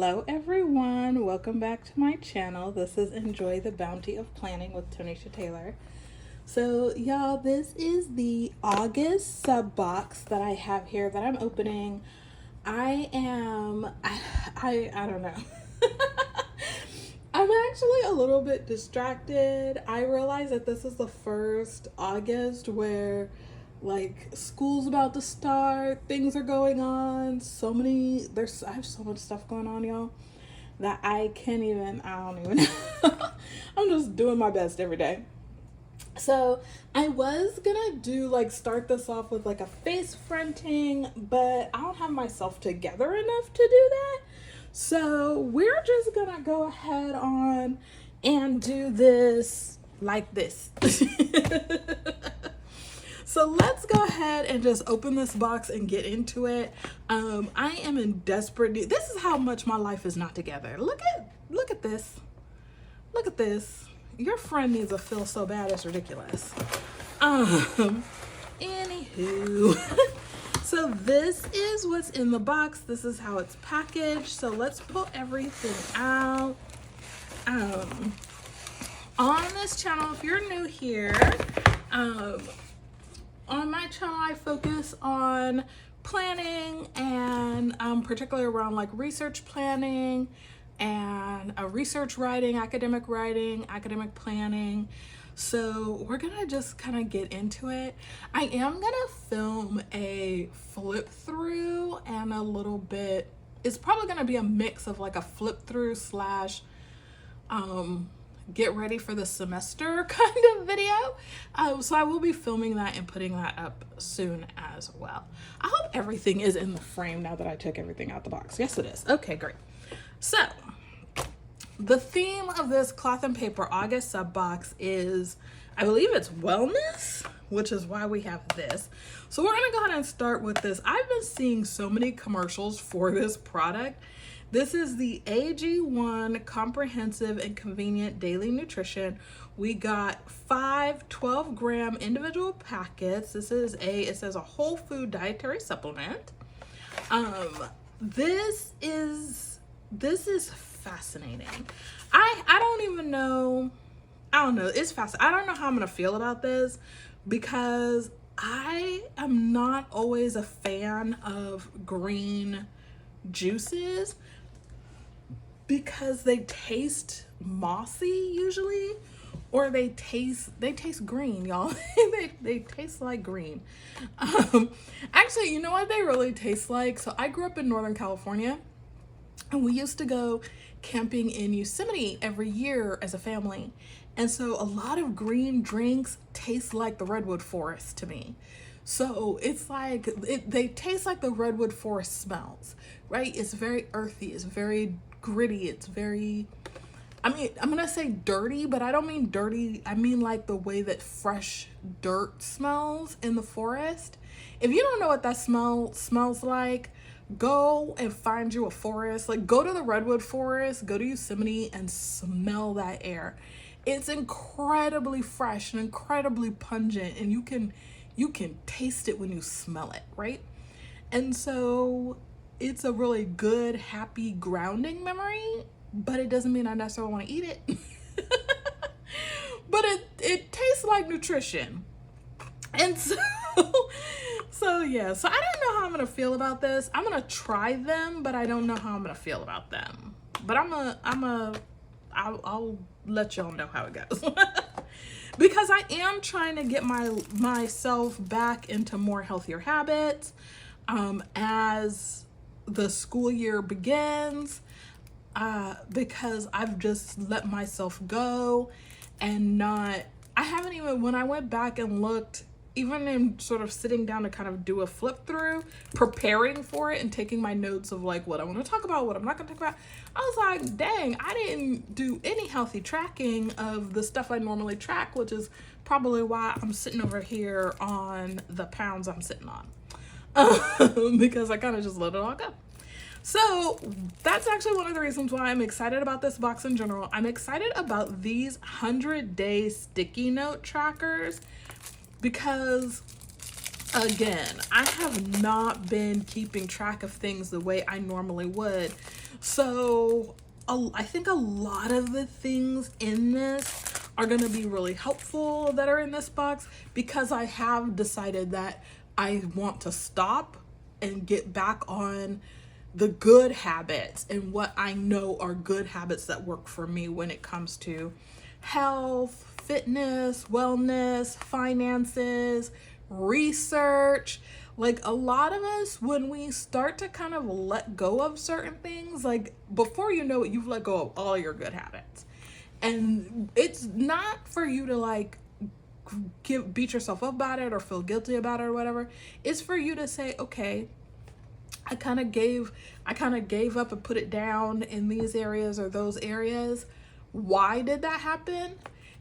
Hello everyone, welcome back to my channel. This is Enjoy the Bounty of Planning with Tonisha Taylor. So y'all, this is the August sub box that I have here that I'm opening. I don't know. I'm actually a little bit distracted. I realize that this is the first August where like school's about to start, things are going on, I have so much stuff going on, y'all, that I don't even know. I'm just doing my best every day. So I was gonna start this off with like a face fronting, but I don't have myself together enough to do that. So we're just gonna go ahead on and do this like this. So let's go ahead and just open this box and get into it. I am in desperate need. This is how much my life is not together. Look at this. Look at this. Your friend needs a feel so bad it's ridiculous. Anywho. So this is what's in the box. This is how it's packaged. So let's pull everything out. On this channel, if you're new here, on my channel, I focus on planning and particularly around like research planning and research writing, academic planning. So we're gonna just kind of get into it. I am gonna film a flip through and a little bit, it's probably gonna be a mix of like a flip through slash get ready for the semester kind of video. So I will be filming that and putting that up soon as well. I hope everything is in the frame now that I took everything out the box. Yes, it is. Okay, great. So the theme of this cloth and paper August sub box is, I believe it's wellness, which is why we have this. So we're gonna go ahead and start with this. I've been seeing so many commercials for this product. This is the AG1 Comprehensive and Convenient Daily Nutrition. We got 5 12-gram individual packets. It says a whole food dietary supplement. This is fascinating. I don't even know. I don't know. It's fascinating. I don't know how I'm gonna feel about this because I am not always a fan of green juices, because they taste mossy usually, or they taste green, y'all. they taste like green. Actually, you know what they really taste like? So I grew up in Northern California, and we used to go camping in Yosemite every year as a family. And so a lot of green drinks taste like the redwood forest to me. So it's like, they taste like the redwood forest smells, right? It's very earthy, it's very gritty, it's very, I'm gonna say dirty, but I don't mean dirty, I mean like the way that fresh dirt smells in the forest. If you don't know what that smells like, go and find you a forest. Like, go to the redwood forest, go to Yosemite and smell that air. It's incredibly fresh and incredibly pungent, and you can taste it when you smell it, right? And so it's a really good, happy, grounding memory, but it doesn't mean I necessarily want to eat it. But it tastes like nutrition. And so yeah, so I don't know how I'm gonna feel about this. I'm gonna try them, but I don't know how I'm gonna feel about them. But I'll let y'all know how it goes. Because I am trying to get myself back into more healthier habits as the school year begins, because I've just let myself go and I haven't even, when I went back and looked, even in sort of sitting down to kind of do a flip through, preparing for it and taking my notes of like what I want to talk about, what I'm not going to talk about, I was like, dang, I didn't do any healthy tracking of the stuff I normally track, which is probably why I'm sitting over here on the pounds I'm sitting on. Because I kind of just let it all go. So that's actually one of the reasons why I'm excited about this box in general. I'm excited about these 100-day sticky note trackers because again, I have not been keeping track of things the way I normally would. So I think a lot of the things in this are going to be really helpful that are in this box, because I have decided that I want to stop and get back on the good habits and what I know are good habits that work for me when it comes to health, fitness, wellness, finances, research. Like, a lot of us, when we start to kind of let go of certain things, like, before you know it, you've let go of all your good habits. And it's not for you to like beat yourself up about it or feel guilty about it or whatever. It's for you to say, okay, I kind of gave up and put it down in these areas or those areas. Why did that happen?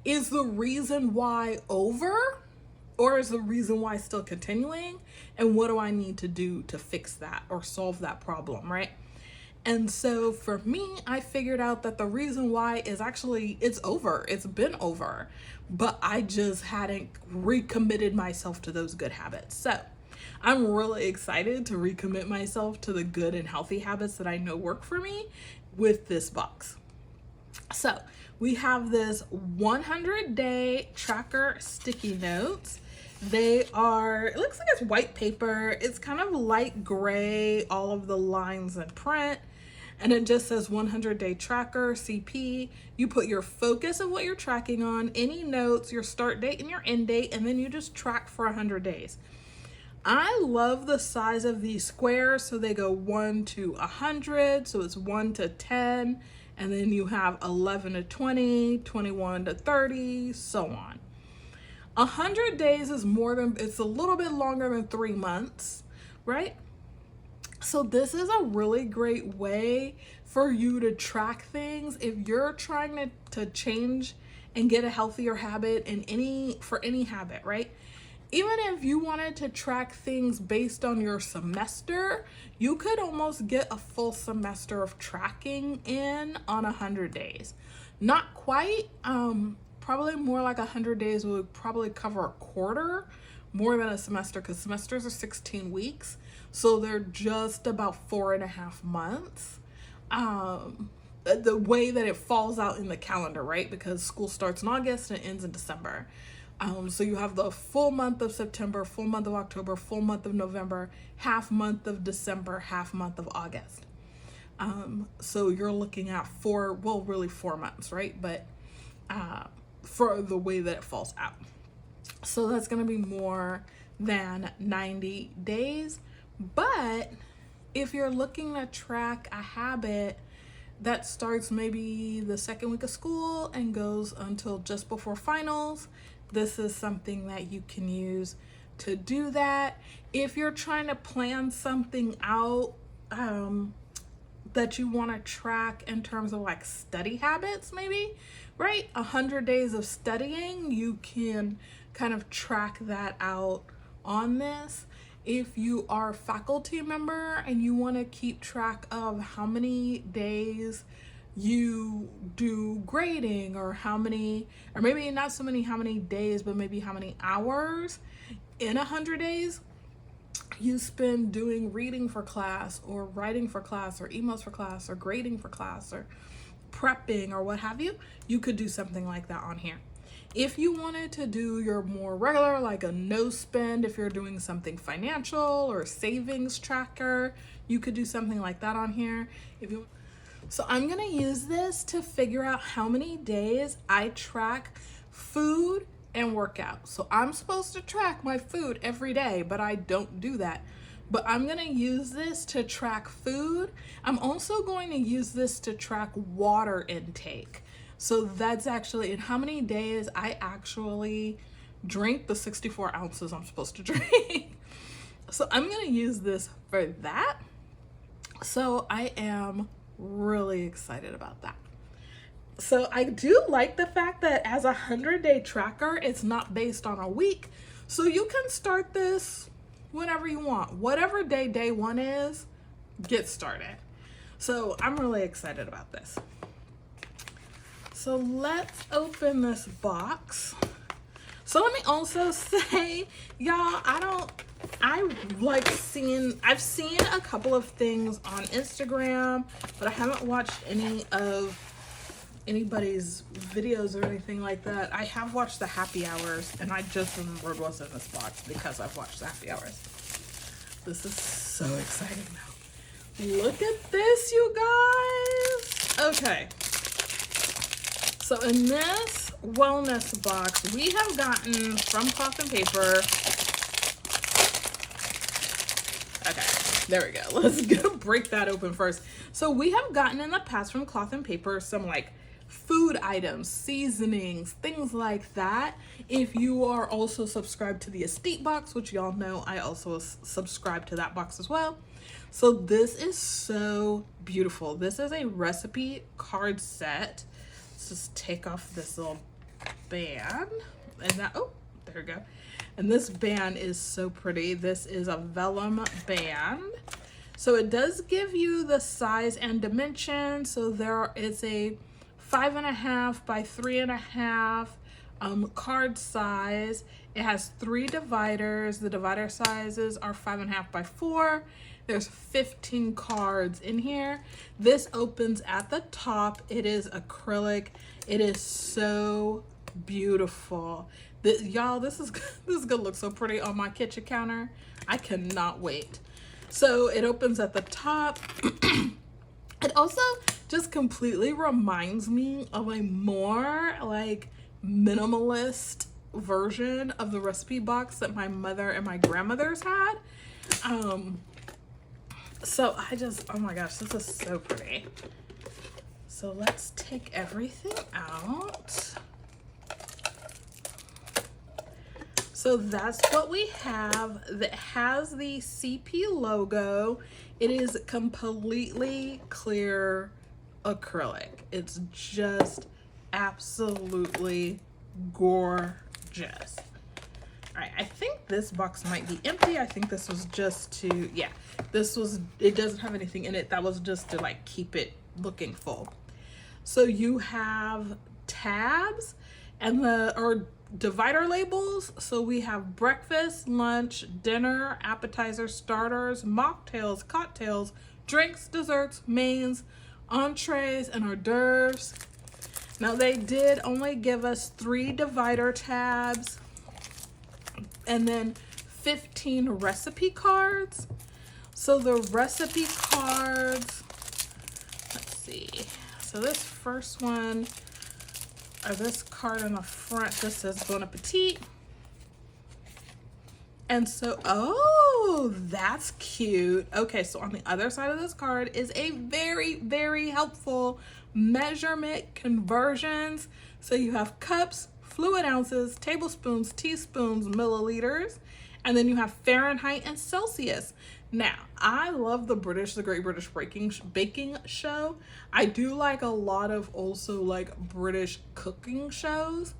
Is the reason why over, or is the reason why still continuing? And what do I need to do to fix that or solve that problem, right? And so for me, I figured out that the reason why is actually it's over. It's been over, but I just hadn't recommitted myself to those good habits. So I'm really excited to recommit myself to the good and healthy habits that I know work for me with this box. So we have this 100-day tracker sticky notes. They are, it looks like it's white paper. It's kind of light gray, all of the lines in print. And it just says 100-day tracker, CP. You put your focus of what you're tracking on, any notes, your start date and your end date, and then you just track for 100 days. I love the size of these squares. So they go 1 to 100. So it's 1 to 10. And then you have 11 to 20, 21 to 30, so on. 100 days is it's a little bit longer than 3 months, right? So this is a really great way for you to track things if you're trying to change and get a healthier habit for any habit, right? Even if you wanted to track things based on your semester, you could almost get a full semester of tracking in on 100 days. Not quite, probably more like 100 days would probably cover a quarter more than a semester, because semesters are 16 weeks. So they're just about 4.5 months. The way that it falls out in the calendar, right? Because school starts in August and it ends in December. So you have the full month of September, full month of October, full month of November, half month of December, half month of August. So you're looking at 4 months, right? But for the way that it falls out. So that's going to be more than 90 days. But if you're looking to track a habit that starts maybe the second week of school and goes until just before finals, this is something that you can use to do that. If you're trying to plan something out that you want to track in terms of like study habits, maybe, right? 100 days of studying, you can kind of track that out on this. If you are a faculty member and you want to keep track of how many days you do grading, or maybe not so many how many days, but maybe how many hours in 100 days you spend doing reading for class or writing for class or emails for class or grading for class or prepping or what have you, you could do something like that on here. If you wanted to do your more regular, like a no spend, if you're doing something financial or savings tracker, you could do something like that on here. So I'm gonna use this to figure out how many days I track food and workout. So I'm supposed to track my food every day, but I don't do that. But I'm gonna use this to track food. I'm also going to use this to track water intake. So that's actually in how many days I actually drink the 64 ounces I'm supposed to drink. So I'm gonna use this for that. So I am really excited about that. So I do like the fact that as a 100-day tracker, it's not based on a week. So you can start this whenever you want. Whatever day one is, get started. So I'm really excited about this. So let's open this box. So let me also say, y'all, I don't I've seen a couple of things on Instagram, but I haven't watched any of anybody's videos or anything like that. I have watched the happy hours, and I just remembered what's in this box because I've watched the happy hours. This is so exciting now. Look at this, you guys. Okay. So in this wellness box, we have gotten from Cloth and Paper. Okay, there we go. Let's go break that open first. So we have gotten in the past from Cloth and Paper some like food items, seasonings, things like that. If you are also subscribed to the Estate box, which y'all know I also subscribe to that box as well. So this is so beautiful. This is a recipe card set. Let's just take off this little band. And that, oh, there we go. And this band is so pretty. This is a vellum band. So it does give you the size and dimension. So there is a 5.5 by 3.5 card size. It has 3 dividers. The divider sizes are 5.5 by 4. There's 15 cards in here. This opens at the top. It is acrylic. It is so beautiful. Y'all, this is gonna look so pretty on my kitchen counter. I cannot wait. So it opens at the top. It also just completely reminds me of a more like minimalist version of the recipe box that my mother and my grandmothers had. So I just, oh my gosh, this is so pretty. So let's take everything out. So that's what we have that has the CP logo. It is completely clear acrylic. It's just absolutely gorgeous. All right, I think this box might be empty. I think this was just to, yeah, it doesn't have anything in it. That was just to like keep it looking full. So you have tabs and or divider labels. So we have breakfast, lunch, dinner, appetizer, starters, mocktails, cocktails, drinks, desserts, mains, entrees, and hors d'oeuvres. Now they did only give us 3 divider tabs and then 15 recipe cards. So the recipe cards, let's see. So this first one, or this card on the front, this says Bon Appetit. And so, oh, that's cute. Okay, so on the other side of this card is a very, very helpful measurement conversions. So you have cups, fluid ounces, tablespoons, teaspoons, milliliters, and then you have Fahrenheit and Celsius. Now, I love the Great British Baking Show. I do like a lot of also like British cooking shows.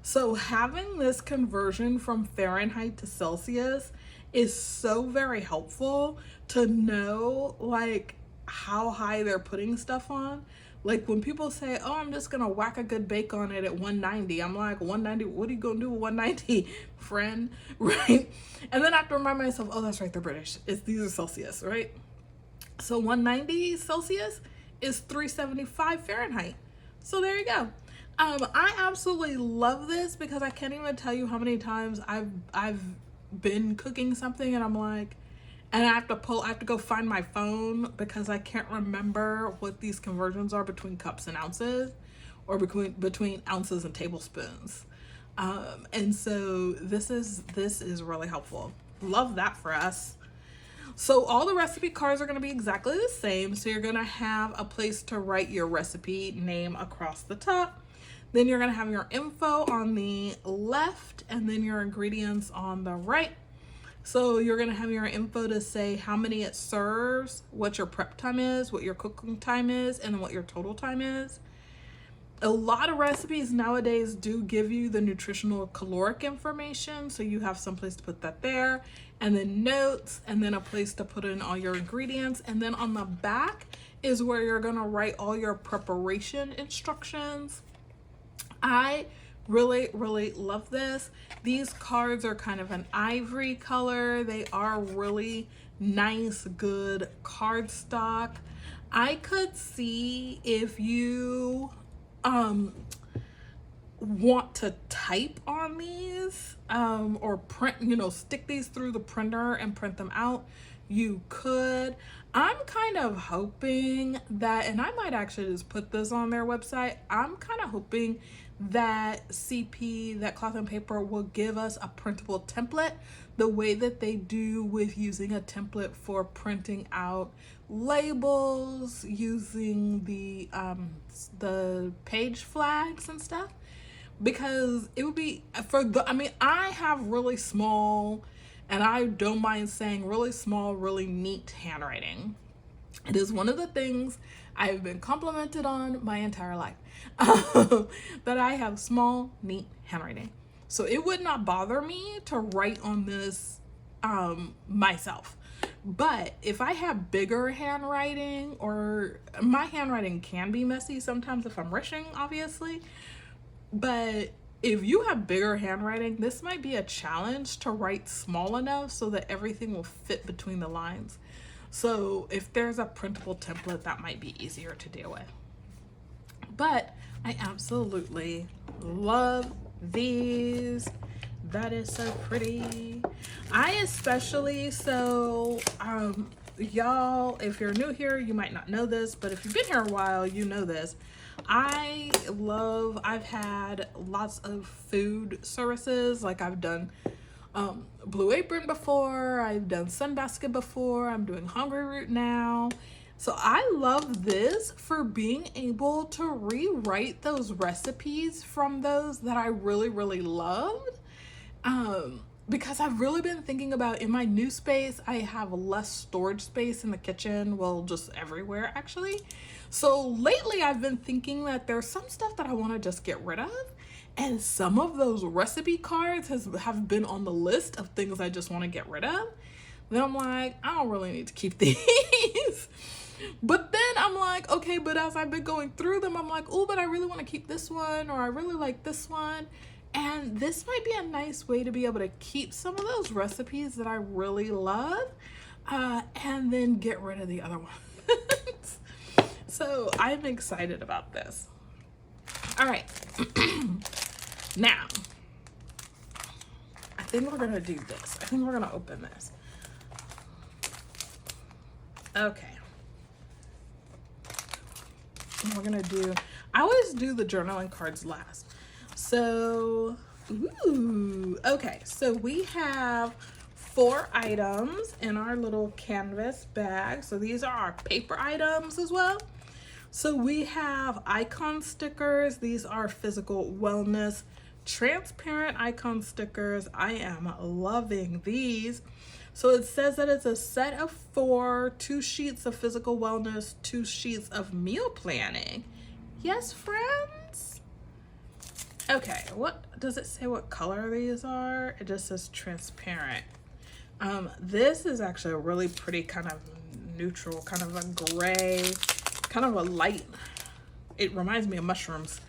So having this conversion from Fahrenheit to Celsius is so very helpful to know like how high they're putting stuff on. Like when people say, oh, I'm just gonna whack a good bake on it at 190. I'm like, 190, what are you gonna do with 190, friend? Right? And then I have to remind myself, oh, that's right, they're British. These are Celsius, right? So 190 Celsius is 375 Fahrenheit. So there you go. I absolutely love this because I can't even tell you how many times I've been cooking something and I'm like, and I have to go find my phone because I can't remember what these conversions are between cups and ounces, or between ounces and tablespoons. And so this is really helpful. Love that for us. So all the recipe cards are going to be exactly the same. So you're going to have a place to write your recipe name across the top. Then you're going to have your info on the left and then your ingredients on the right. So you're going to have your info to say how many it serves, what your prep time is, what your cooking time is, and what your total time is. A lot of recipes nowadays do give you the nutritional caloric information. So you have some place to put that there, and then notes, and then a place to put in all your ingredients. And then on the back is where you're going to write all your preparation instructions. I Really, really love this. These cards are kind of an ivory color. They are really nice, good cardstock. I could see if you want to type on these or print, stick these through the printer and print them out, you could. I'm kind of hoping that, and I might actually just put this on their website, I'm kind of hoping that CP, that Cloth and Paper, will give us a printable template the way that they do with using a template for printing out labels, using the page flags and stuff. Because it would be I have really small, and I don't mind saying really small, really neat handwriting. It is one of the things I've been complimented on my entire life, that I have small, neat handwriting. So it would not bother me to write on this myself. But if I have bigger handwriting, or my handwriting can be messy sometimes if I'm rushing, obviously. But if you have bigger handwriting, this might be a challenge to write small enough so that everything will fit between the lines. So if there's a printable template, that might be easier to deal with. But I absolutely love these. That is so pretty. I especially, y'all, if you're new here, you might not know this, but if you've been here a while, you know this. I've had lots of food services. Like I've done Blue Apron before, I've done Sunbasket before, I'm doing Hungry Root now. So I love this for being able to rewrite those recipes from those that I really, really loved. Because I've really been thinking about, in my new space, I have less storage space in the kitchen, well, just everywhere actually. So lately I've been thinking that there's some stuff that I want to just get rid of, and some of those recipe cards have been on the list of things I just want to get rid of. Then I'm like, I don't really need to keep these. But then I'm like, okay, but as I've been going through them, I'm like, oh, but I really want to keep this one, or I really like this one. And this might be a nice way to be able to keep some of those recipes that I really love, and then get rid of the other ones. So I'm excited about this. All right. Now, I think we're going to do this. I think we're going to open this. Okay. And we're going to do, I always do the journaling cards last. So, okay, so we have 4 items in our little canvas bag. So these are our paper items as well. So we have icon stickers. These are physical wellness transparent icon stickers. I am loving these. So it says that it's a set of 4, 2 sheets of physical wellness, 2 sheets of meal planning. Yes, friends? Okay, what does it say what color these are? It just says transparent. This is actually a really pretty kind of neutral, kind of a gray, kind of a light. It reminds me of mushrooms.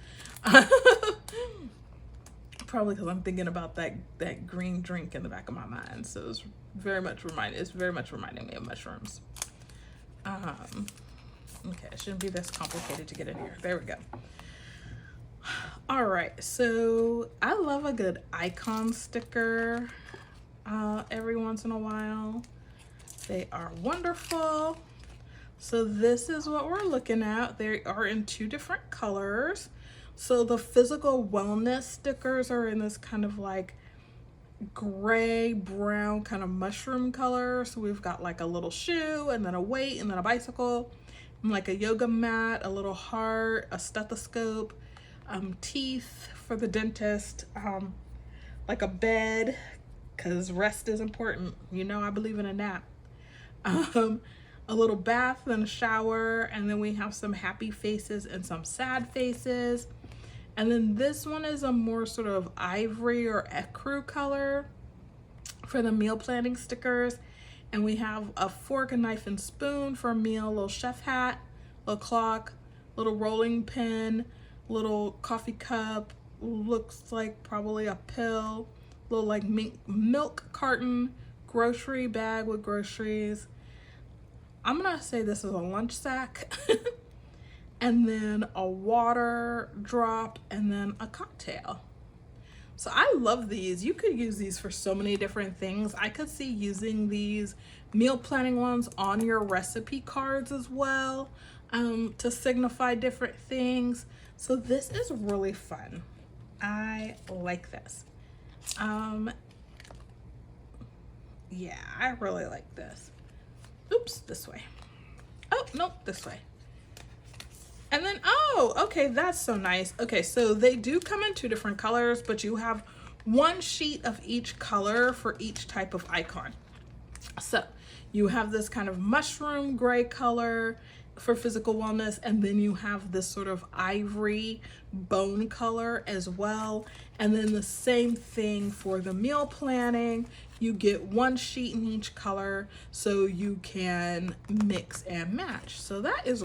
Probably because I'm thinking about that green drink in the back of my mind. So it's very much reminding me of mushrooms. Okay, it shouldn't be this complicated to get in here. There we go. All right, so I love a good icon sticker every once in a while. They are wonderful. So this is what we're looking at. They are in 2 different colors. So the physical wellness stickers are in this kind of like gray brown kind of mushroom color. So we've got like a little shoe, and then a weight, and then a bicycle, and like a yoga mat, a little heart, a stethoscope, teeth for the dentist, like a bed, because rest is important. You know, I believe in a nap. A little bath and a shower, and then we have some happy faces and some sad faces. And then this one is a more sort of ivory or ecru color for the meal planning stickers. And we have a fork, a knife, and spoon for a meal, a little chef hat, little clock, little rolling pin, little coffee cup, looks like probably a pill, little like milk carton, grocery bag with groceries. I'm gonna say this is a lunch sack. And then a water drop, and then a cocktail. So I love these. You could use these for so many different things. I could see using these meal planning ones on your recipe cards as well, to signify different things. So this is really fun. I like this. Yeah, I really like this. Oops, this way. Oh, nope, this way. And then, oh, okay, that's so nice. Okay, so they do come in 2 different colors, but you have 1 sheet of each color for each type of icon. So you have this kind of mushroom gray color for physical wellness, and then you have this sort of ivory bone color as well. And then the same thing for the meal planning. You get 1 sheet in each color so you can mix and match. So that is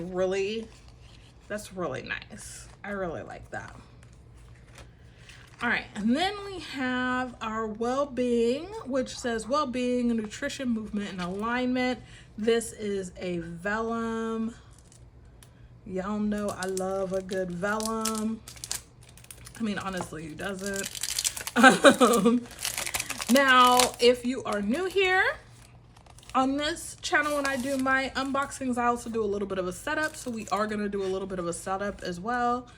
that's really nice. I really like that. All right, and then we have our well-being, which says well-being, nutrition, movement, and alignment. This is a vellum. Y'all know I love a good vellum. I mean, honestly, who doesn't? Now, if you are new here, on this channel, when I do my unboxings, I also do a little bit of a setup. So we are going to do a little bit of a setup as well.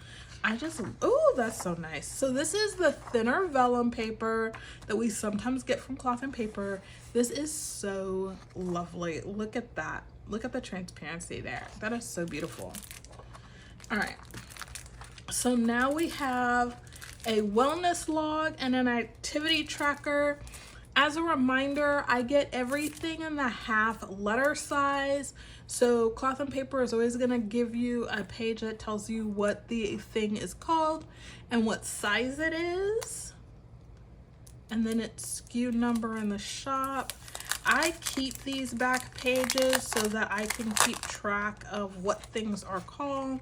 Oh, that's so nice. So this is the thinner vellum paper that we sometimes get from Cloth and Paper. This is so lovely. Look at that. Look at the transparency there. That is so beautiful. All right. So now we have a wellness log and an activity tracker. As a reminder, I get everything in the half letter size. So Cloth and Paper is always going to give you a page that tells you what the thing is called and what size it is. And then it's SKU number in the shop. I keep these back pages so that I can keep track of what things are called,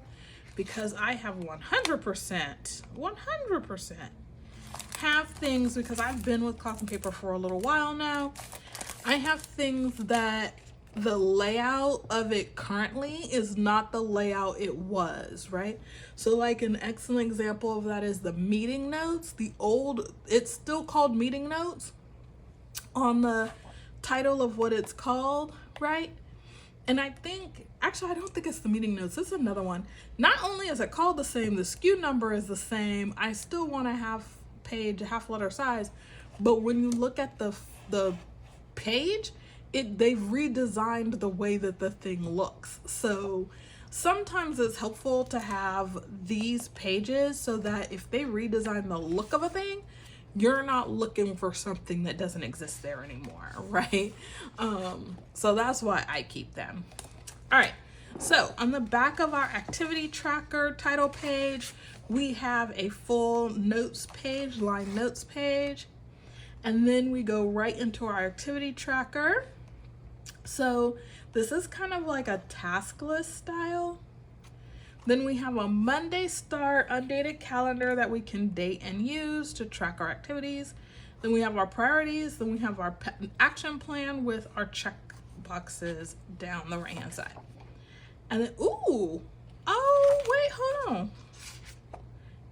because I have 100% have things, because I've been with Cloth and Paper for a little while now. I have things that the layout of it currently is not the layout it was, right? So like an excellent example of that is the meeting notes. It's still called meeting notes on the title of what it's called, right? And I think, actually, I don't think it's the meeting notes. It's another one. Not only is it called the same, the SKU number is the same. I still want to have page half letter size, but when you look at the page, they've redesigned the way that the thing looks. So sometimes it's helpful to have these pages so that if they redesign the look of a thing, you're not looking for something that doesn't exist there anymore, right? So that's why I keep them. All right, so on the back of our activity tracker title page, we have a full notes page, line notes page, and then we go right into our activity tracker. So this is kind of like a task list style. Then we have a Monday start undated calendar that we can date and use to track our activities. Then we have our priorities. Then we have our action plan with our check boxes down the right hand side. And then, ooh, oh, wait, hold on.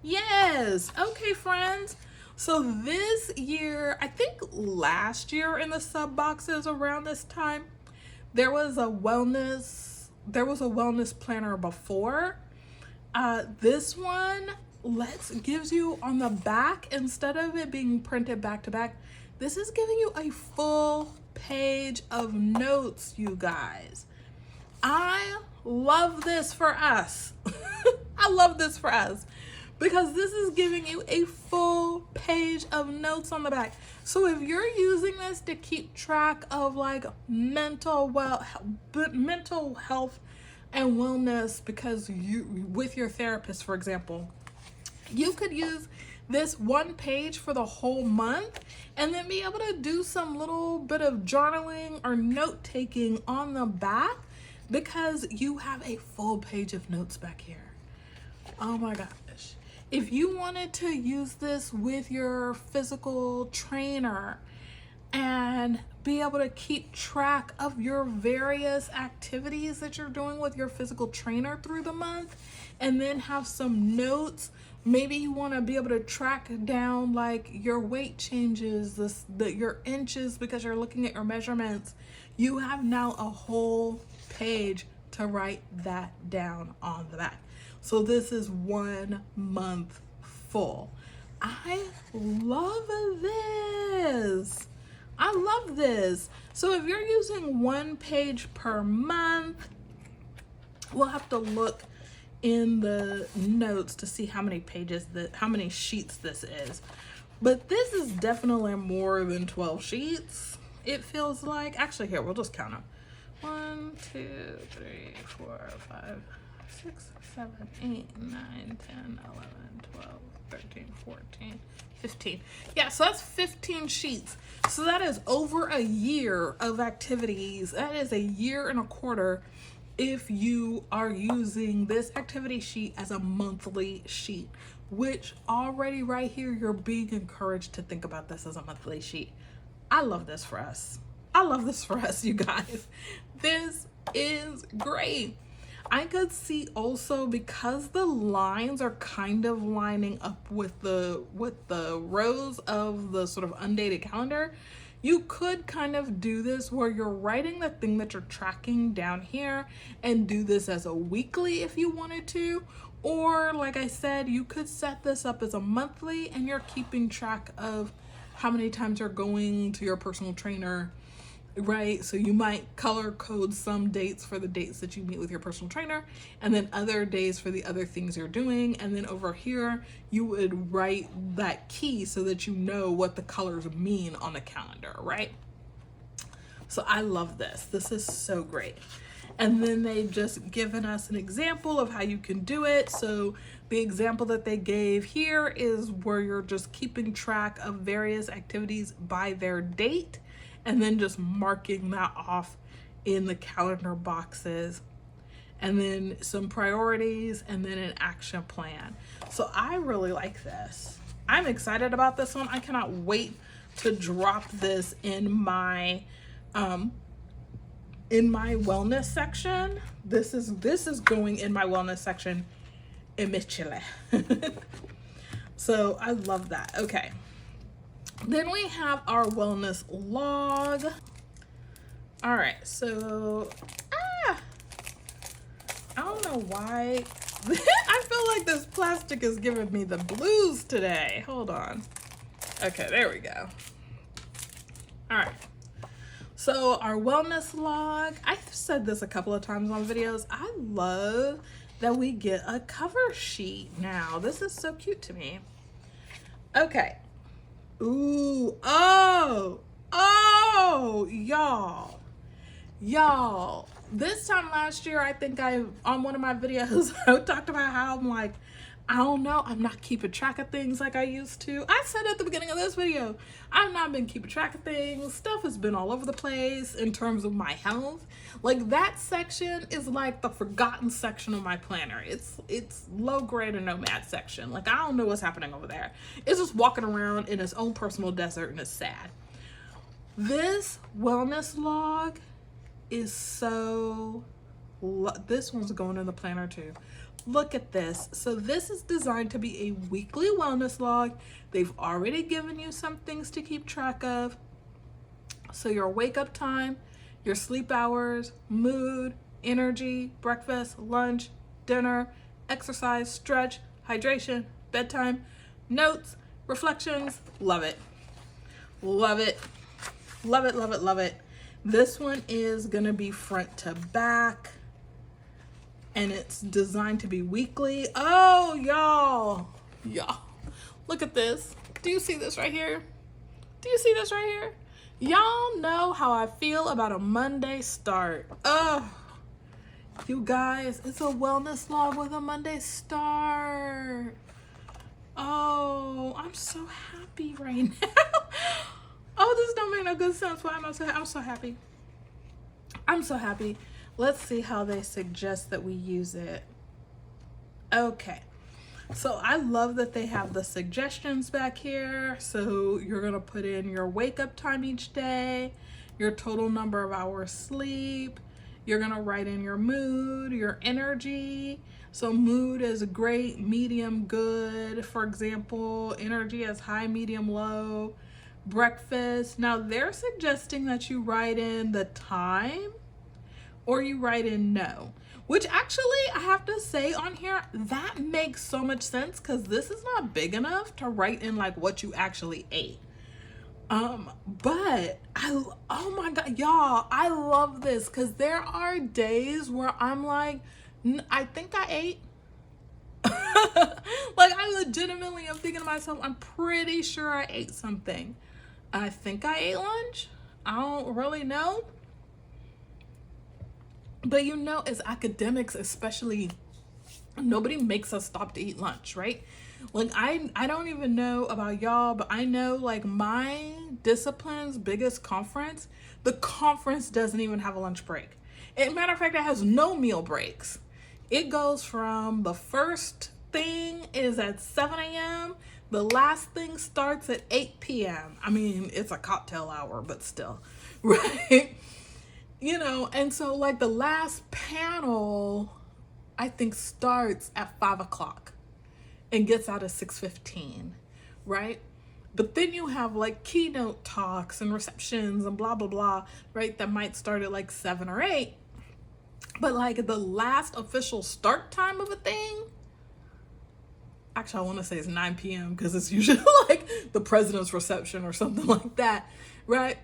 Yes, okay, friends. So this year, I think last year in the sub boxes around this time, there was a wellness planner before. This one gives you on the back, instead of it being printed back to back, this is giving you a full page of notes, you guys. I love this for us. I love this for us because this is giving you a full page of notes on the back. So if you're using this to keep track of like mental health and wellness, because with your therapist, for example, you could use this one page for the whole month and then be able to do some little bit of journaling or note taking on the back, because you have a full page of notes back here. Oh my gosh. If you wanted to use this with your physical trainer and be able to keep track of your various activities that you're doing with your physical trainer through the month, and then have some notes, maybe you want to be able to track down like your weight changes, your inches, because you're looking at your measurements. You have now a whole page to write that down on the back. So this is 1 month full. I love this. I love this. So if you're using 1 page per month, we'll have to look in the notes to see how many pages, how many sheets this is. But this is definitely more than 12 sheets, it feels like. Actually, here, we'll just count them. 1, 2, 3, 4, 5, 6, 7, 8, 9, 10, 11, 12, 13, 14, 15. Yeah, so that's 15 sheets. So that is over a year of activities. That is a year and a quarter if you are using this activity sheet as a monthly sheet, which already right here, you're being encouraged to think about this as a monthly sheet. I love this for us. I love this for us, you guys. This is great. I could see also, because the lines are kind of lining up with the rows of the sort of undated calendar, you could kind of do this where you're writing the thing that you're tracking down here and do this as a weekly if you wanted to. Or like I said, you could set this up as a monthly and you're keeping track of how many times you're going to your personal trainer, right? So you might color code some dates for the dates that you meet with your personal trainer, and then other days for the other things you're doing. And then over here, you would write that key so that you know what the colors mean on the calendar, right? So I love this. This is so great. And then they've just given us an example of how you can do it. So the example that they gave here is where you're just keeping track of various activities by their date, and then just marking that off in the calendar boxes, and then some priorities, and then an action plan. So I really like this. I'm excited about this one. I cannot wait to drop this in my wellness section. This is going in my wellness section immediately. So I love that. Okay. Then we have our wellness log. All right, so I don't know why. I feel like this plastic is giving me the blues today. Hold on. Okay, there we go. All right. So our wellness log, I've said this a couple of times on videos. I love that we get a cover sheet now. This is so cute to me. Okay. Ooh, oh, y'all. This time last year, I think on one of my videos, I talked about how I'm like, I don't know, I'm not keeping track of things like I used to. I said at the beginning of this video, I've not been keeping track of things. Stuff has been all over the place in terms of my health. Like, that section is like the forgotten section of my planner. It's low grade and nomad section. Like, I don't know what's happening over there. It's just walking around in its own personal desert, and it's sad. This wellness log is so, this one's going in the planner too. Look at this. So this is designed to be a weekly wellness log. They've already given you some things to keep track of. So your wake up time, your sleep hours, mood, energy, breakfast, lunch, dinner, exercise, stretch, hydration, bedtime, notes, reflections. Love it. Love it. Love it, love it, love it. This one is gonna be front to back, and it's designed to be weekly. Oh, y'all, look at this. Do you see this right here? Do you see this right here? Y'all know how I feel about a Monday start. Oh, you guys, it's a wellness log with a Monday start. Oh, I'm so happy right now. Oh, this don't make no good sense. Why am I so happy? I'm so happy. I'm so happy. Let's see how they suggest that we use it. Okay. So I love that they have the suggestions back here. So you're gonna put in your wake up time each day, your total number of hours sleep. You're gonna write in your mood, your energy. So mood is great, medium, good. For example, energy is high, medium, low. Breakfast. Now they're suggesting that you write in the time or you write in no, which actually I have to say on here, that makes so much sense because this is not big enough to write in like what you actually ate. But oh my God, y'all, I love this because there are days where I'm like, I think I ate. Like I legitimately am thinking to myself, I'm pretty sure I ate something. I think I ate lunch. I don't really know. But you know, as academics, especially, nobody makes us stop to eat lunch, right? Like I don't even know about y'all, but I know like my discipline's biggest conference, the conference doesn't even have a lunch break. As a matter of fact, it has no meal breaks. It goes from the first thing is at 7 a.m. The last thing starts at 8 p.m. I mean, it's a cocktail hour, but still, right? You know, and so like the last panel, I think starts at 5 o'clock and gets out at 6:15, right? But then you have like keynote talks and receptions and blah, blah, blah, right? That might start at like 7 or 8. But like the last official start time of a thing, actually I want to say it's 9 p.m. because it's usually like the president's reception or something like that, right?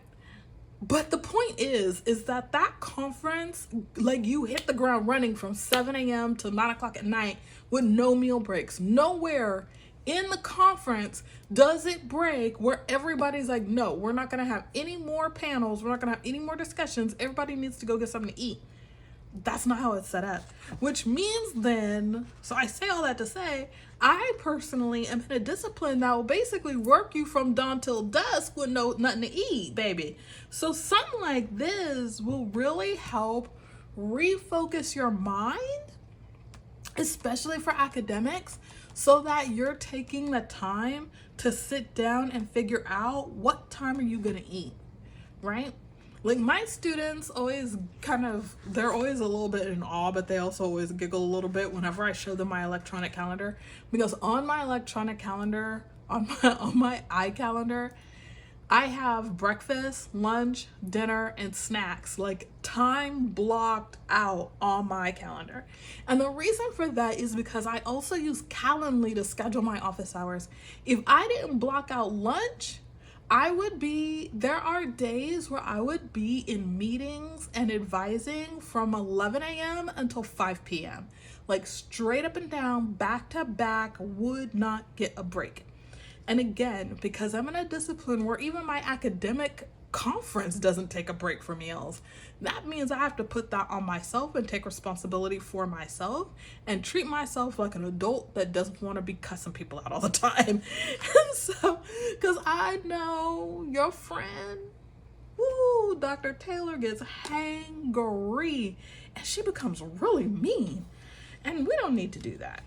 But the point is that conference, like you hit the ground running from 7 a.m. to 9 o'clock at night with no meal breaks. Nowhere in the conference does it break where everybody's like, no, we're not going to have any more panels. We're not going to have any more discussions. Everybody needs to go get something to eat. That's not how it's set up, which means then, so I say all that to say, I personally am in a discipline that will basically work you from dawn till dusk with nothing to eat, baby. So something like this will really help refocus your mind, especially for academics, so that you're taking the time to sit down and figure out what time are you gonna eat, right? Like my students always they're always a little bit in awe, but they also always giggle a little bit whenever I show them my electronic calendar, because on my electronic calendar, on my iCalendar, I have breakfast, lunch, dinner, and snacks, like time blocked out on my calendar. And the reason for that is because I also use Calendly to schedule my office hours. If I didn't block out lunch, there are days where I would be in meetings and advising from 11 a.m. until 5 p.m. Like straight up and down, back to back, would not get a break. And again, because I'm in a discipline where even my academic conference doesn't take a break for meals, that means I have to put that on myself and take responsibility for myself and treat myself like an adult that doesn't want to be cussing people out all the time. And so, because I know your friend, Dr. Taylor gets hangry and she becomes really mean, and we don't need to do that.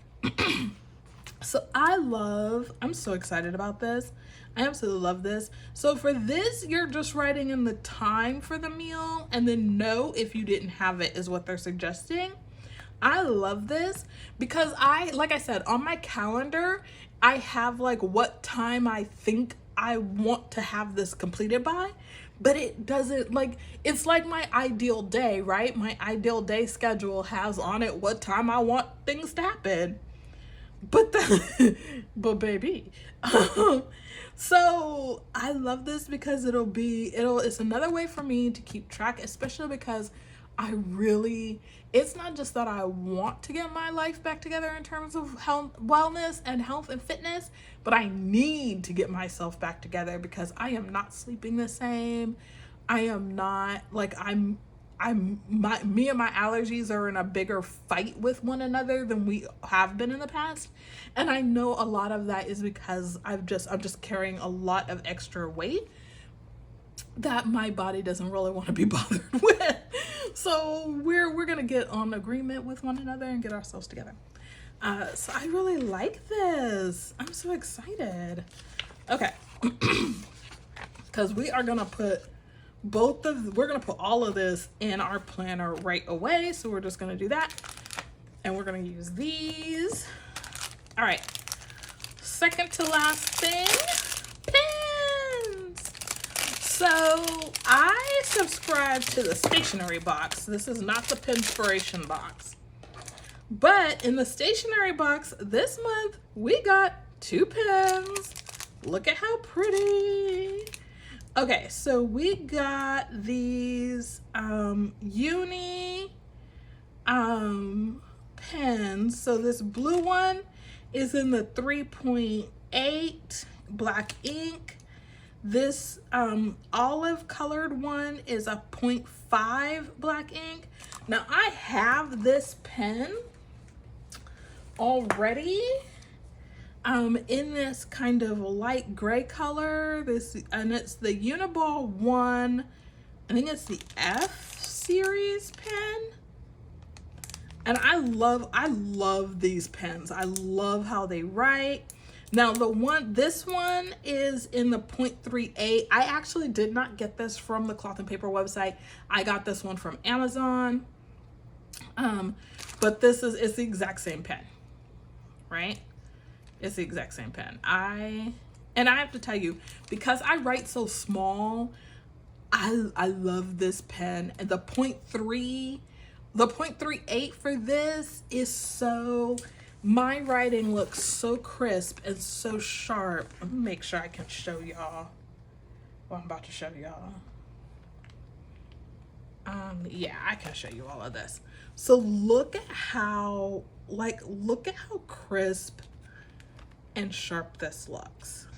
So I'm so excited about this. I absolutely love this. So for this, you're just writing in the time for the meal, and then no, if you didn't have it is what they're suggesting. I love this because like I said, on my calendar, I have like what time I think I want to have this completed by, but it doesn't, like, it's like my ideal day, right? My ideal day schedule has on it what time I want things to happen. But baby, so I love this because it's another way for me to keep track, especially because it's not just that I want to get my life back together in terms of health, wellness and health and fitness, but I need to get myself back together because I am not sleeping the same. I am not, like, me and my allergies are in a bigger fight with one another than we have been in the past. And I know a lot of that is because I'm just carrying a lot of extra weight that my body doesn't really want to be bothered with. So we're gonna get on agreement with one another and get ourselves together. So I really like this. I'm so excited. Okay. Because we are gonna put we're gonna put all of this in our planner right away. So we're just gonna do that. And we're gonna use these. All right. Second to last thing, pens. So I subscribe to the stationery box. This is not the Pinspiration box. But in the stationery box this month, we got 2 pens. Look at how pretty. Okay, so we got these uni pens. So this blue one is in the 3.8 black ink. This olive colored one is a 0.5 black ink. Now I have this pen already in this kind of light gray color. And it's the Uniball one. I think it's the F series pen. And I love these pens. I love how they write. Now this one is in the 0.38. I actually did not get this from the Cloth and Paper website. I got this one from Amazon. But it's the exact same pen, right? It's the exact same pen. And I have to tell you, because I write so small, I love this pen. And the 0.38 for this is so, my writing looks so crisp and so sharp. Let me make sure I can show y'all what I'm about to show y'all. Yeah, I can show you all of this. So look at how crisp and sharp this looks.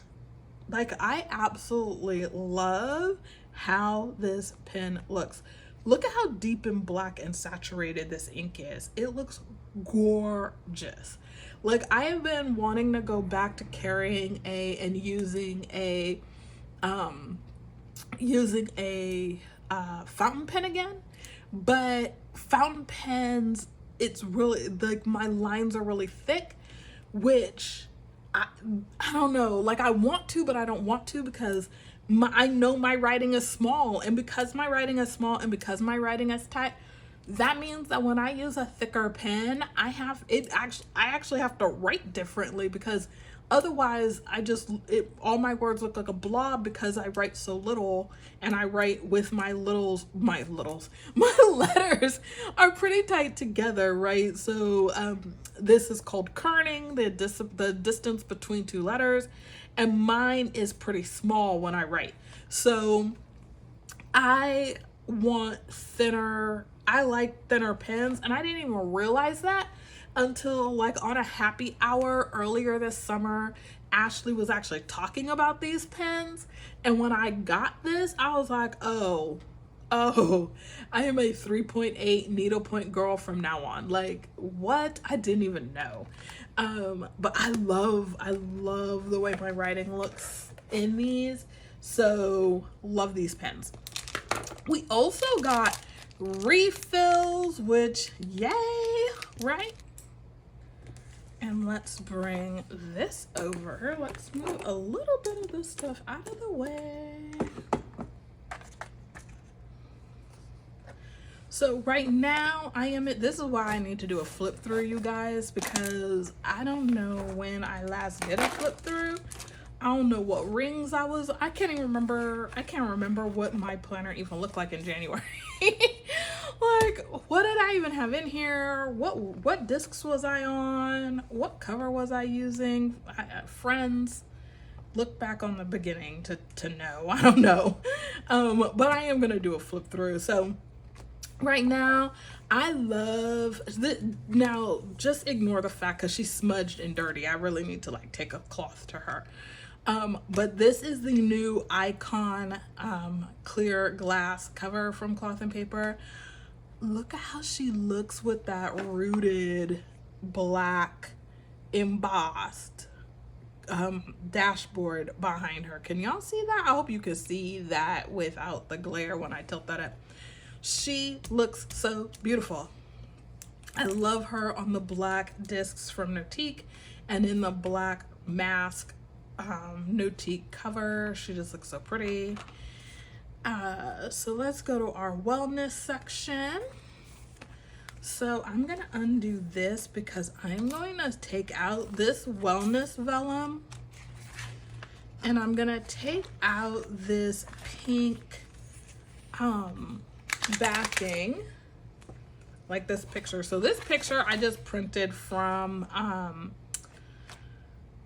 Like, I absolutely love how this pen looks. Look at how deep and black and saturated this ink is. It looks gorgeous. Like, I have been wanting to go back to carrying and using a fountain pen again, but fountain pens, it's really like my lines are really thick, which I don't know, like I want to, but I don't want to, because I know my writing is small, and because my writing is small and because my writing is tight, that means that when I use a thicker pen, I actually have to write differently, because otherwise all my words look like a blob, because I write so little, and I write with my letters are pretty tight together, right? So this is called kerning, the distance between 2 letters, and mine is pretty small when I write. So I like thinner pens, and I didn't even realize that until like on a happy hour earlier this summer. Ashley was actually talking about these pens, and when I got this, I was like, oh, I am a 3.8 needlepoint girl from now on. Like, what? I didn't even know. But I love the way my writing looks in these. So love these pens. We also got refills, which yay, right? And let's bring this over. Let's move a little bit of this stuff out of the way. So right now this is why I need to do a flip through, you guys, because I don't know when I last did a flip through. I don't know what rings I can't remember what my planner even looked like in January. Like, what did I even have in here? What discs was I on? What cover was I using? Friends, look back on the beginning to know. I don't know. But I am gonna do a flip through. So right now, I love now just ignore the fact because she's smudged and dirty. I really need to like take a cloth to her. But this is the new Icon clear glass cover from Cloth and Paper. Look at how she looks with that rooted black embossed dashboard behind her. Can y'all see that? I hope you can see that without the glare when I tilt that up. She looks so beautiful. I love her on the black discs from NOTIQ and in the black mask NOTIQ cover. She just looks so pretty. So let's go to our wellness section. So I'm gonna undo this because I'm going to take out this wellness vellum, and I'm gonna take out this pink backing, like this picture. So this picture I just printed from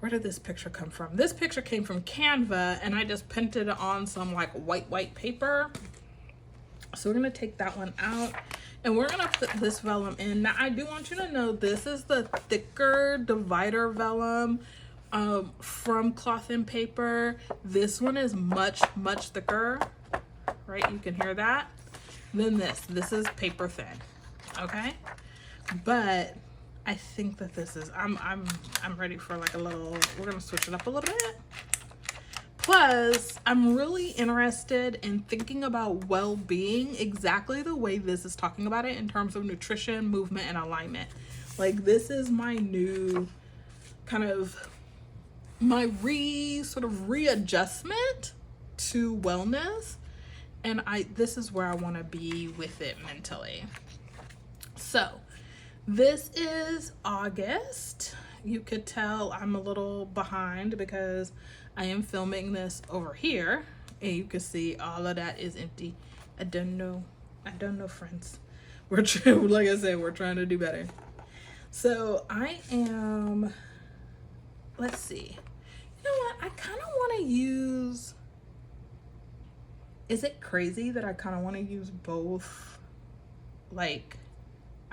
where did this picture come from? This picture came from Canva, and I just printed it on some like white paper. So we're gonna take that one out, and we're gonna put this vellum in. Now I do want you to know this is the thicker divider vellum from Cloth and Paper. This one is much thicker, right? You can hear that. Then this is paper thin, okay? But I think that this is, I'm ready for like a little, we're gonna switch it up a little bit. Plus, I'm really interested in thinking about well-being exactly the way this is talking about it in terms of nutrition, movement, and alignment. Like this is my new kind of, my sort of readjustment to wellness. And this is where I wanna be with it mentally. So, this is August. You could tell I'm a little behind because I am filming this over here, and you can see all of that is empty. I don't know, friends. We're trying, like I said, we're trying to do better. So I am, let's see. You know what? I kind of want to use, is it crazy that I kind of want to use both, like,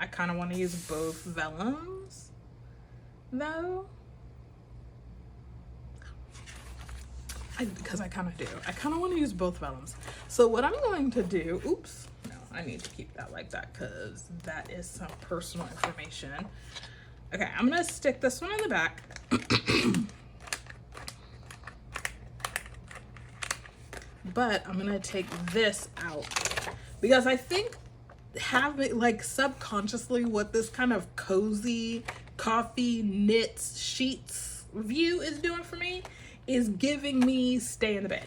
I kind of want to use both vellums, though? Because I kind of do. I kind of want to use both vellums. So what I'm going to do, oops, no, I need to keep that like that because that is some personal information. Okay, I'm going to stick this one in the back. But I'm going to take this out because I think having like subconsciously what this kind of cozy coffee knits sheets view is doing for me is giving me stay in the bed.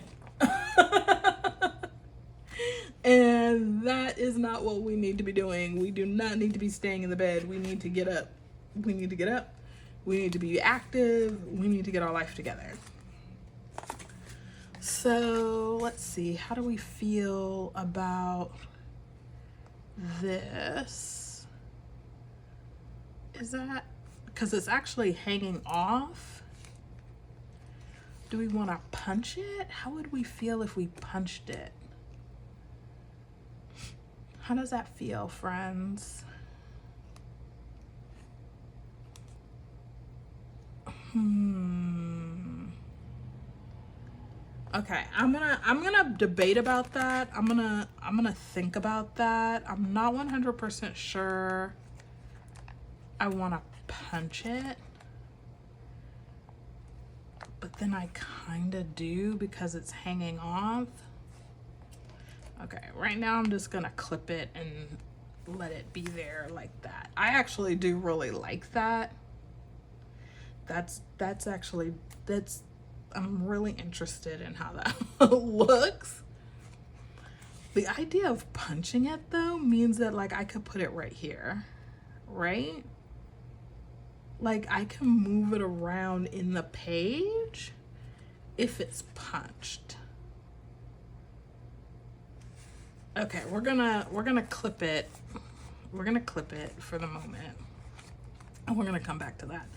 And that is not what we need to be doing. We do not need to be staying in the bed. We need to get up. We need to get up. We need to be active. We need to get our life together. So let's see, how do we feel about this? Is that, because it's actually hanging off. Do we want to punch it? How would we feel if we punched it? How does that feel, friends? Okay, I'm gonna debate about that. I'm gonna think about that. I'm not 100% sure I want to punch it, but then I kind of do because it's hanging off. Okay, right now I'm just gonna clip it and let it be there like that. I actually do really like that. That's actually, I'm really interested in how that looks. The idea of punching it though means that like I could put it right here, right? Like I can move it around in the page if it's punched. Okay, we're gonna clip it. We're gonna clip it for the moment, and we're gonna come back to that.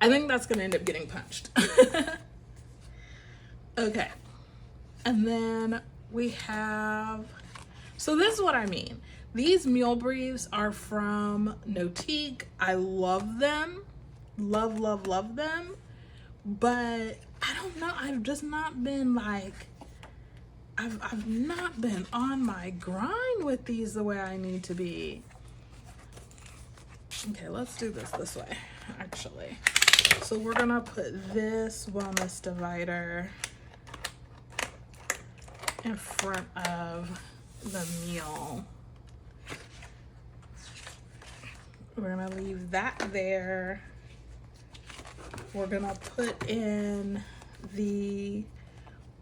I think that's gonna end up getting punched. Okay, and then we have, so this is what I mean. These meal briefs are from NOTIQ. I love them, love them, but I don't know, I've just not been like, I've not been on my grind with these the way I need to be. Okay, let's do this way, actually. So we're gonna put this wellness divider in front of the meal. We're gonna leave that there. We're gonna put in the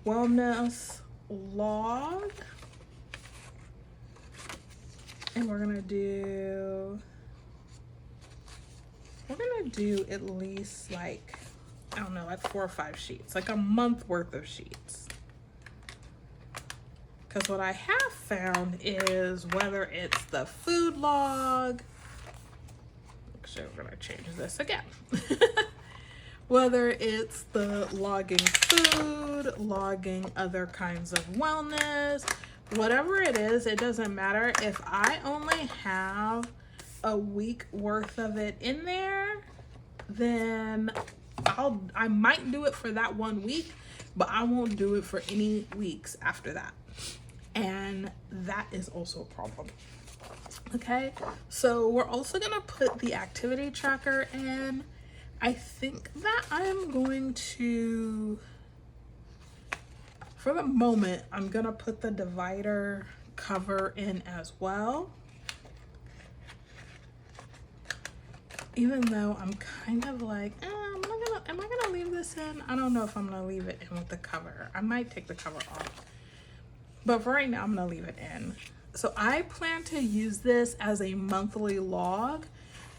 wellness log, and we're gonna do at least like, I don't know, like 4 or 5 sheets, like a month worth of sheets. Because what I have found is, whether it's the food log, actually we're gonna change this again. Whether it's the logging food, logging other kinds of wellness, whatever it is, it doesn't matter. If I only have a week worth of it in there, then I might do it for that 1 week, but I won't do it for any weeks after that. And that is also a problem. Okay, so we're also gonna put the activity tracker in. I think that I'm going to, for the moment, I'm gonna put the divider cover in as well. Even though I'm kind of like, am I gonna leave this in? I don't know if I'm gonna leave it in with the cover. I might take the cover off. But for right now, I'm gonna leave it in. So I plan to use this as a monthly log,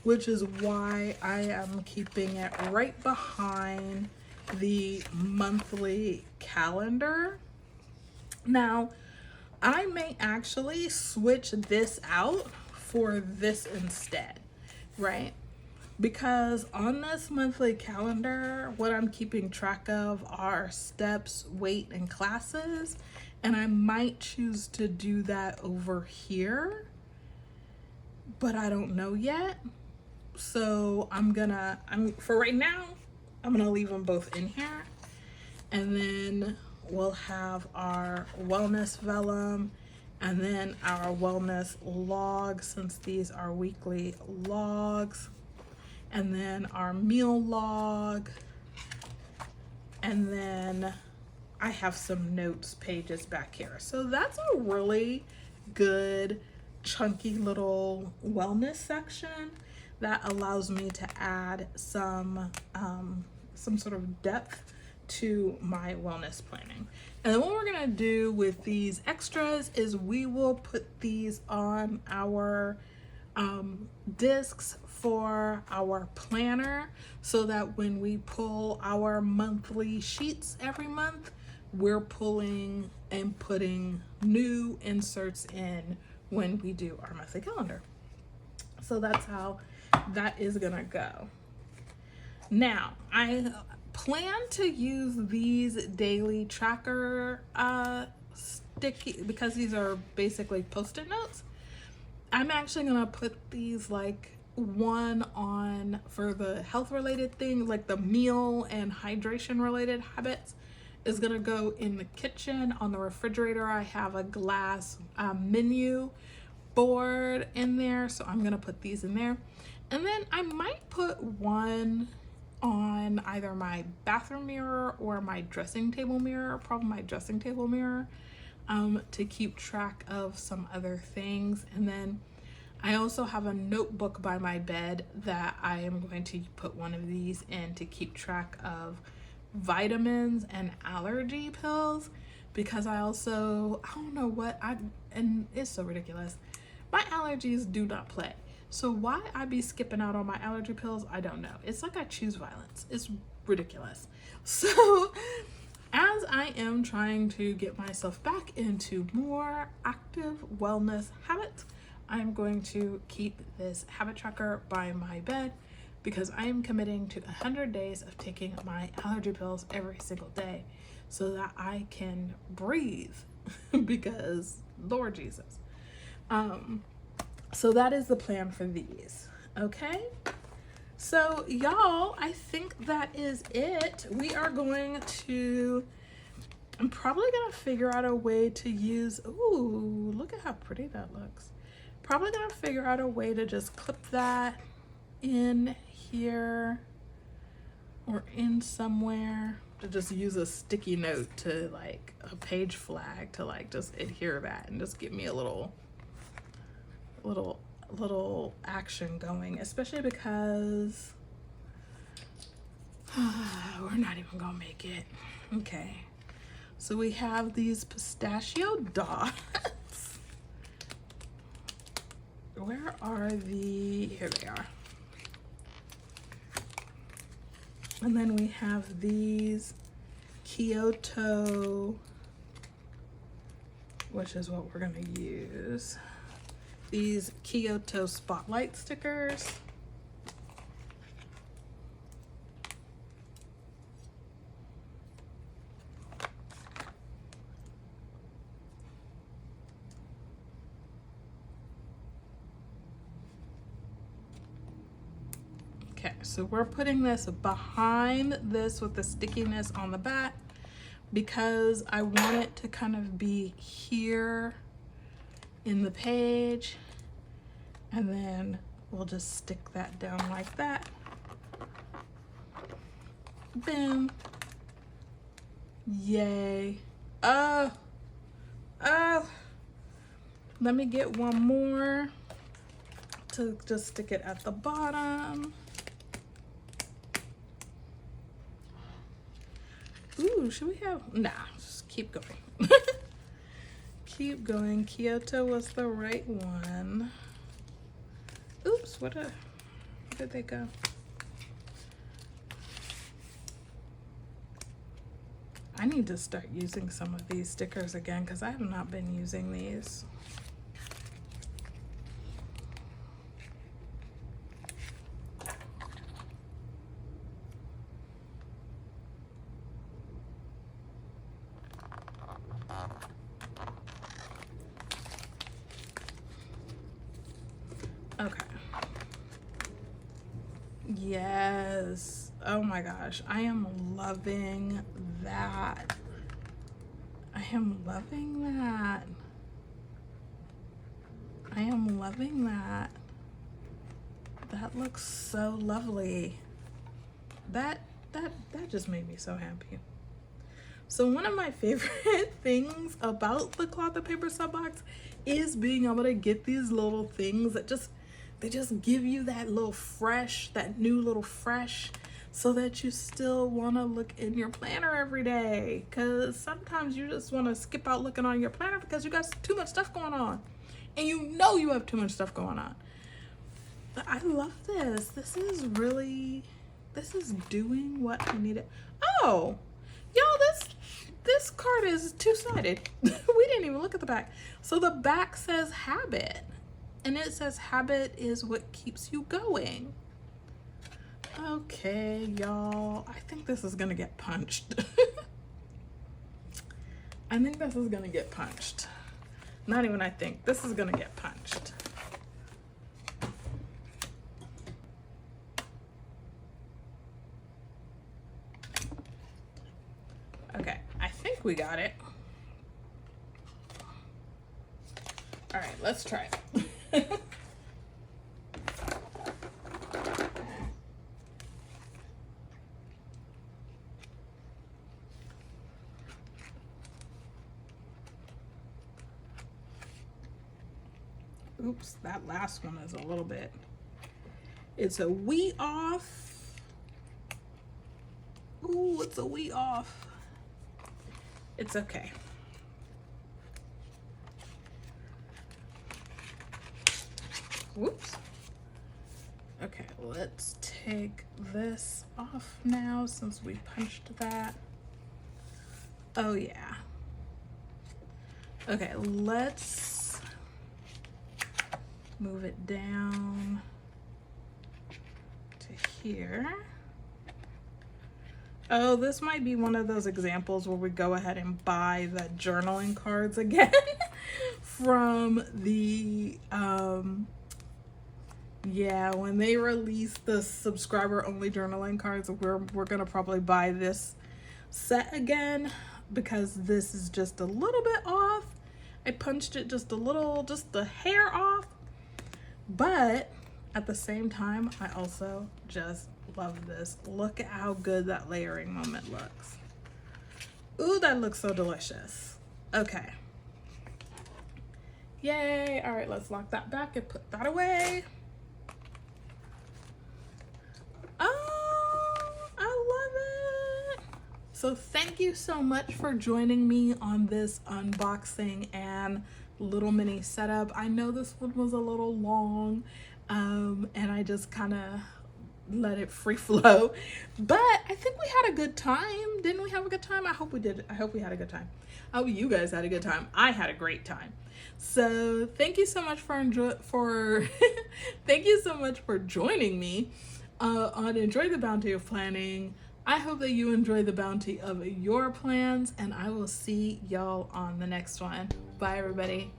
which is why I am keeping it right behind the monthly calendar. Now, I may actually switch this out for this instead, right? Because on this monthly calendar, what I'm keeping track of are steps, weight, and classes. And I might choose to do that over here, but I don't know yet. So for right now, I'm gonna leave them both in here. And then we'll have our wellness vellum and then our wellness log, since these are weekly logs, and then our meal log, and then I have some notes pages back here. So that's a really good chunky little wellness section that allows me to add some sort of depth to my wellness planning. And then what we're gonna do with these extras is we will put these on our discs for our planner, so that when we pull our monthly sheets every month, we're pulling and putting new inserts in when we do our monthly calendar. So that's how that is gonna go. Now, I plan to use these daily tracker sticky, because these are basically post-it notes. I'm actually gonna put these like one on for the health related thing, like the meal and hydration related habits is gonna go in the kitchen. On the refrigerator, I have a glass menu board in there, so I'm gonna put these in there. And then I might put one on either my bathroom mirror or my dressing table mirror, probably my dressing table mirror, to keep track of some other things. And then I also have a notebook by my bed that I am going to put one of these in to keep track of vitamins and allergy pills, because I don't know what and it's so ridiculous. My allergies do not play. So why I be skipping out on my allergy pills, I don't know. It's like I choose violence. It's ridiculous. So as I am trying to get myself back into more active wellness habits, I'm going to keep this habit tracker by my bed, because I am committing to 100 days of taking my allergy pills every single day so that I can breathe because Lord Jesus. So that is the plan for these. Okay. So y'all, I think that is it. We are going to, I'm probably going to figure out a way to use, ooh, look at how pretty that looks. Probably going to figure out a way to just clip that in here or in somewhere, to just use a sticky note to like a page flag to like just adhere that and just give me a little little action going, especially because we're not even gonna make it. Okay, so we have these pistachio dots. Where are the, here they are. And then we have these Kyoto, which is what we're gonna use. These Kyoto spotlight stickers. Okay, so we're putting this behind this with the stickiness on the back because I want it to kind of be here in the page, and then we'll just stick that down like that. Boom. Yay. Oh, let me get one more to just stick it at the bottom. Ooh, should we have, nah, just keep going. Keep going. Kyoto was the right one. Oops, where did they go? I need to start using some of these stickers again because I have not been using these. Okay. Yes. Oh my gosh. I am loving that. I am loving that. I am loving that. That looks so lovely. That just made me so happy. So one of my favorite things about the cloth and paper sub box is being able to get these little things that they just give you that little fresh, that new little fresh, so that you still want to look in your planner every day. Because sometimes you just want to skip out looking on your planner because you got too much stuff going on. And you know you have too much stuff going on. But I love this. This is doing what I needed. Oh, y'all, this card is two-sided. We didn't even look at the back. So the back says habit. And it says habit is what keeps you going. Okay, y'all. I think this is gonna get punched. I think this is gonna get punched. Not even I think. This is gonna get punched. Okay, I think we got it. All right, let's try it. Oops, that last one is a little bit, it's a wee off. Ooh, it's a wee off. It's okay. Whoops. Okay, let's take this off now since we punched that. Oh yeah. Okay, let's move it down to here. Oh, this might be one of those examples where we go ahead and buy the journaling cards again from the, yeah, when they release the subscriber only journaling cards, we're gonna probably buy this set again because this is just a little bit off. I punched it just a little, just the hair off, but at the same time, I also just love this. Look at how good that layering moment looks. Ooh, that looks so delicious. Okay. Yay. All right, let's lock that back and put that away. Oh, I love it. So thank you so much for joining me on this unboxing and little mini setup. I know this one was a little long, and I just kind of let it free flow, but I think we had a good time. Didn't we have a good time? I hope we did. I hope we had a good time. I hope you guys had a good time. I had a great time. So thank you so much thank you so much for joining me on Enjoy the Bounty of Planning. I hope that you enjoy the bounty of your plans, and I will see y'all on the next one. Bye, everybody.